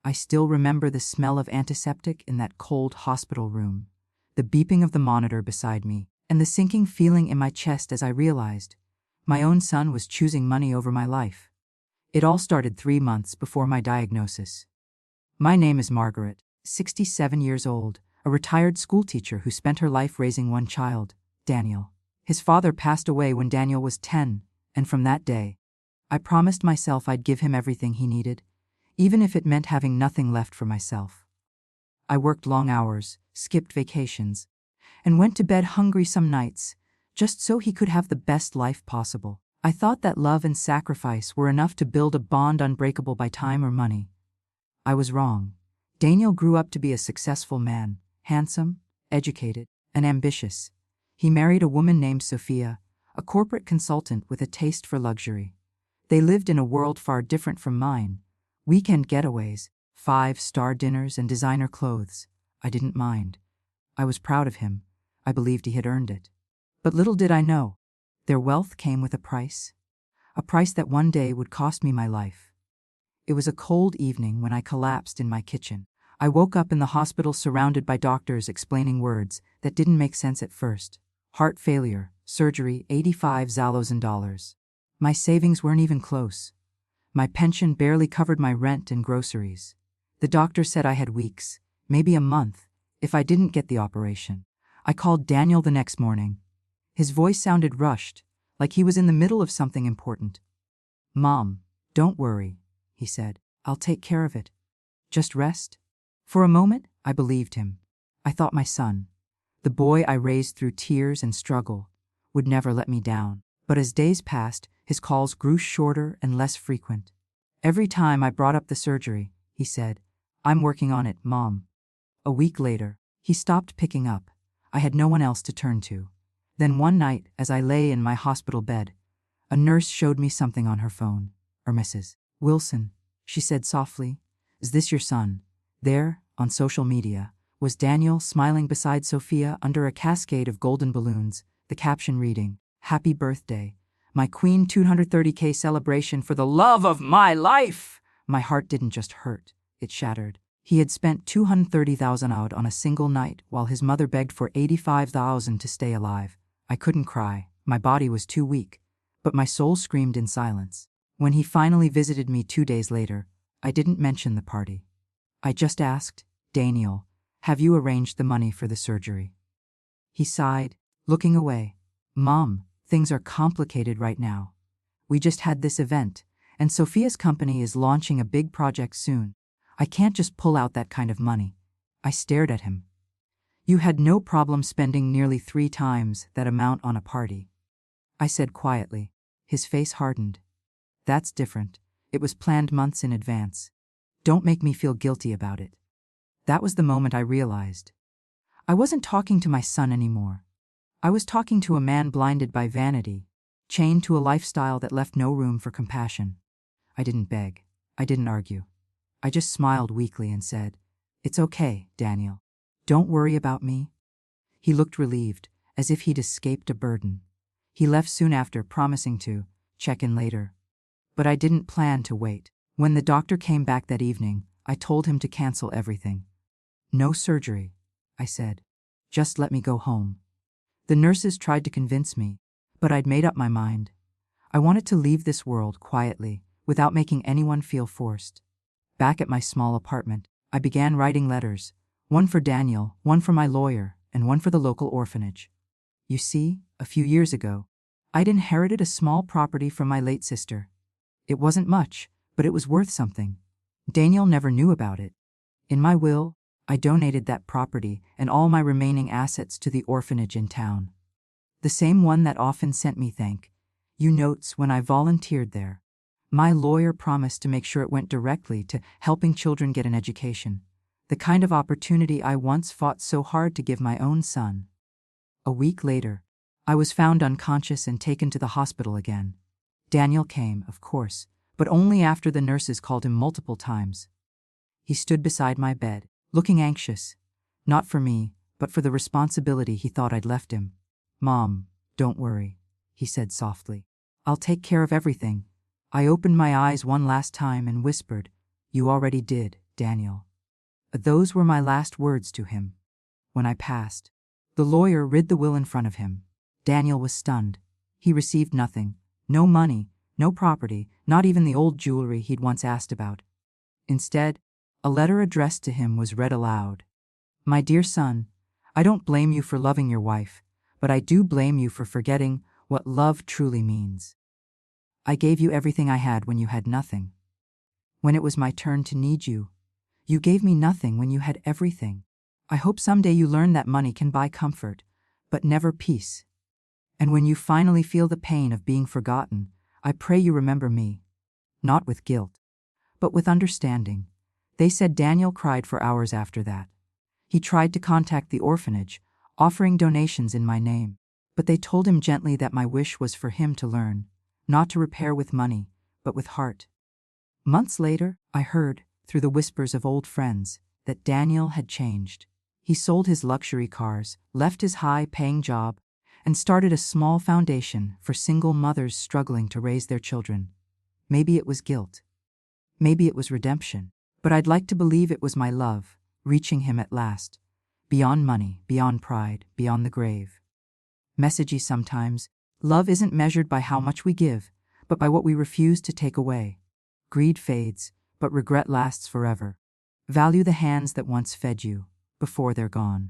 I still remember the smell of antiseptic in that cold hospital room, the beeping of the monitor beside me, and the sinking feeling in my chest as I realized my own son was choosing money over my life. It all started 3 months before my diagnosis. My name is Margaret, 67 years old, a retired schoolteacher who spent her life raising one child, Daniel. His father passed away when Daniel was 10, and from that day, I promised myself I'd give him everything he needed, even if it meant having nothing left for myself. I worked long hours, skipped vacations, and went to bed hungry some nights, just so he could have the best life possible. I thought that love and sacrifice were enough to build a bond unbreakable by time or money. I was wrong. Daniel grew up to be a successful man, handsome, educated, and ambitious. He married a woman named Sophia, a corporate consultant with a taste for luxury. They lived in a world far different from mine. Weekend getaways, 5-star dinners, and designer clothes. I didn't mind. I was proud of him. I believed he had earned it. But little did I know, their wealth came with a price that one day would cost me my life. It was a cold evening when I collapsed in my kitchen. I woke up in the hospital surrounded by doctors explaining words that didn't make sense at first. Heart failure, surgery, $85,000. My savings weren't even close. My pension barely covered my rent and groceries. The doctor said I had weeks, maybe a month, if I didn't get the operation. I called Daniel the next morning. His voice sounded rushed, like he was in the middle of something important. "Mom, don't worry," he said. "I'll take care of it. Just rest." For a moment, I believed him. I thought my son, the boy I raised through tears and struggle, would never let me down. But as days passed, his calls grew shorter and less frequent. Every time I brought up the surgery, he said, "I'm working on it, Mom." A week later, he stopped picking up. I had no one else to turn to. Then one night, as I lay in my hospital bed, a nurse showed me something on her phone. "Mrs. Wilson," she said softly, "is this your son?" There, on social media, was Daniel smiling beside Sophia under a cascade of golden balloons, the caption reading, "Happy birthday, my Queen 230K celebration for the love of my life." My heart didn't just hurt, it shattered. He had spent $230,000 out on a single night while his mother begged for $85,000 to stay alive. I couldn't cry, my body was too weak, but my soul screamed in silence. When he finally visited me 2 days later, I didn't mention the party. I just asked, "Daniel, have you arranged the money for the surgery?" He sighed, looking away. "Mom, things are complicated right now. We just had this event, and Sophia's company is launching a big project soon. I can't just pull out that kind of money." I stared at him. "You had no problem spending nearly 3 times that amount on a party," I said quietly. His face hardened. "That's different. It was planned months in advance. Don't make me feel guilty about it." That was the moment I realized. I wasn't talking to my son anymore. I was talking to a man blinded by vanity, chained to a lifestyle that left no room for compassion. I didn't beg. I didn't argue. I just smiled weakly and said, "It's okay, Daniel. Don't worry about me." He looked relieved, as if he'd escaped a burden. He left soon after, promising to check in later. But I didn't plan to wait. When the doctor came back that evening, I told him to cancel everything. "No surgery," I said. "Just let me go home." The nurses tried to convince me, but I'd made up my mind. I wanted to leave this world quietly, without making anyone feel forced. Back at my small apartment, I began writing letters, one for Daniel, one for my lawyer, and one for the local orphanage. You see, a few years ago, I'd inherited a small property from my late sister. It wasn't much, but it was worth something. Daniel never knew about it. In my will, I donated that property and all my remaining assets to the orphanage in town. The same one that often sent me thank you notes when I volunteered there. My lawyer promised to make sure it went directly to helping children get an education, the kind of opportunity I once fought so hard to give my own son. A week later, I was found unconscious and taken to the hospital again. Daniel came, of course, but only after the nurses called him multiple times. He stood beside my bed, looking anxious, not for me, but for the responsibility he thought I'd left him. "Mom, don't worry," he said softly. "I'll take care of everything." I opened my eyes one last time and whispered, "You already did, Daniel. Those were my last words to him. When I passed, the lawyer read the will in front of him. Daniel was stunned. He received nothing. No money, no property, not even the old jewelry he'd once asked about. Instead, a letter addressed to him was read aloud. My dear son, I don't blame you for loving your wife, but I do blame you for forgetting what love truly means. I gave you everything I had when you had nothing. When it was my turn to need you, you gave me nothing when you had everything. I hope someday you learn that money can buy comfort, but never peace. And when you finally feel the pain of being forgotten, I pray you remember me. Not with guilt, but with understanding. They said Daniel cried for hours after that. He tried to contact the orphanage, offering donations in my name, but they told him gently that my wish was for him to learn, not to repair with money, but with heart. Months later, I heard, through the whispers of old friends, that Daniel had changed. He sold his luxury cars, left his high-paying job, and started a small foundation for single mothers struggling to raise their children. Maybe it was guilt. Maybe it was redemption. But I'd like to believe it was my love, reaching him at last. Beyond money, beyond pride, beyond the grave. Messagey sometimes, love isn't measured by how much we give, but by what we refuse to take away. Greed fades, but regret lasts forever. Value the hands that once fed you, before they're gone.